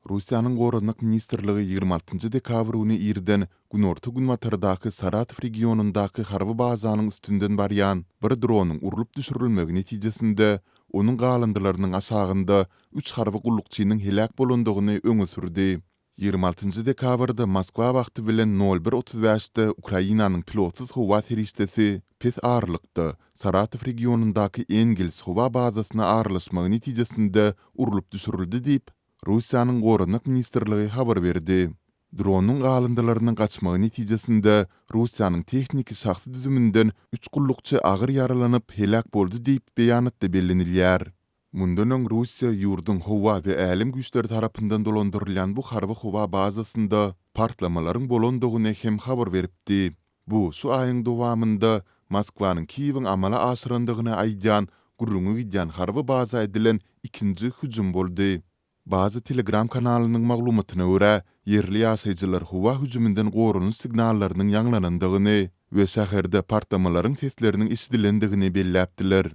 Russiýanyň Gorunlyk Ministrligi 26 dekabr güni irden günorta günwatardaky Saratov regionundaky harby bazanyň üstünden barýan bir dronyň urulyp düşürilmegi netijesinde onuň galandylarynyň aşagynda 3 harby gullukçynyň helak bolandygyny öňe sürdi. 26 dekabrda Moskwa wagty bilen 01:35-de Ukrainanyň pilotsuz howa seristesi pes ağırlykda Saratov regionundaky Engels howa bazasyna arlaşmagy netijesinde urulyp düşürildi diýip Russiýanyň Gorunlyk Ministrligi habar berdi. Dronyň galandylarynyň gaçmagy netijesinde Russiýanyň tehniki şahsy düzüminden 3 gullukçy agyr yaralanyp helak boldy diýip beýanatda bellenilýär. Mundan öň Russiýa ýurdun howa we älim güýçleri tarapyndan dolandyrylýan bu harby howa bazasynda partlamalaryň bolandygyny hem habar beripdi. Bu şu aýyň dowamında Moskwanyň Kiýewiň amala aşyrandygyny aýdýan gurrungy gidýän harby baza edilen ikinji hüjüm boldy. Bazı Telegram kanalynyň maglumatyna görä, yerli ýaşaýjylar howa hüjümünden gorunuş signallarynyň ýanglanandygyny we şäherde partlamalaryň sesleriniň işdilendigini belläpdiler.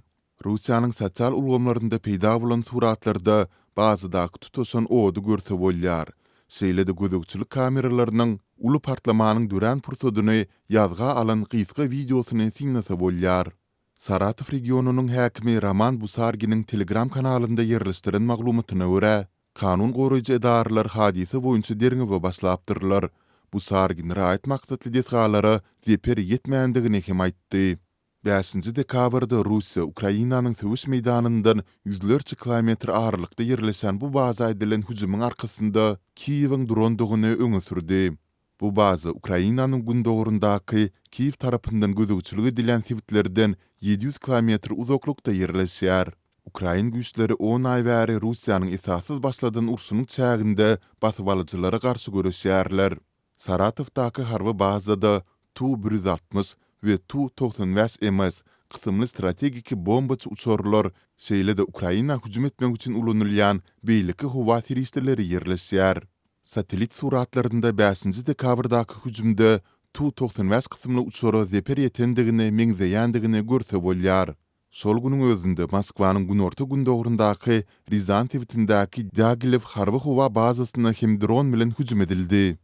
Russiýanyň sosial ulgamlarynda peýda bolan suratlarda bazydaky tutuşan ody görse bolýar. Şeýle-de gözükçilik kameralarynyň uly partlamanyň dürän pursudyny ýazga alan gysga videosyny siňnese bolýar. Saratov regionunyň häkimi Roman Busarginiň Telegram kanalynda ýerleşdiren maglumatyna görä, kanun goraýjy edarlar hadise boýunça derňe başlapdyrlar. Busargin raýat maksatly desgalara zeper ýetmeýändigini hem aýtdy. 5 dekabrda Russiýa Ukrainanyň söwüş meýdanyndan yüzlerçe kilometr aralykda ýerleşen bu baza edilen hüjümüň arkasynda Kiýewiň durandygyny öňe sürdi. Bu baza Ukrainanyň gündogrundaky Kiýew tarapyndan gözükçüligi edilen sewitlerden 700 kilometr uzaklykda ýerleşýär. Ukrain güýçleri 10 ay bäri Russiýanyň esassız başladan urşunyň çäginde basyp alyjylara garşy görüşýärler. Saratovdaky harby bazada Tu-160 we Tu-95MS kysymly strategik bombaçy uçurlar, şeýle-de Ukraina hüjüm etmek üçin ulanylýan beýleki howa seristleri ýerleşýär. Satelit suratlarynda 5 dekabrdaky hüjümde Tu-95 kysymly uçura zeper ýetendigini meňzeýändigini görse bolýar. Şol günüň özünde Moskwanyň günorta gündogrundaky Rizan sewitindäki Diaghilev harby howa bazasyna hem dron bilen hüjüm edildi.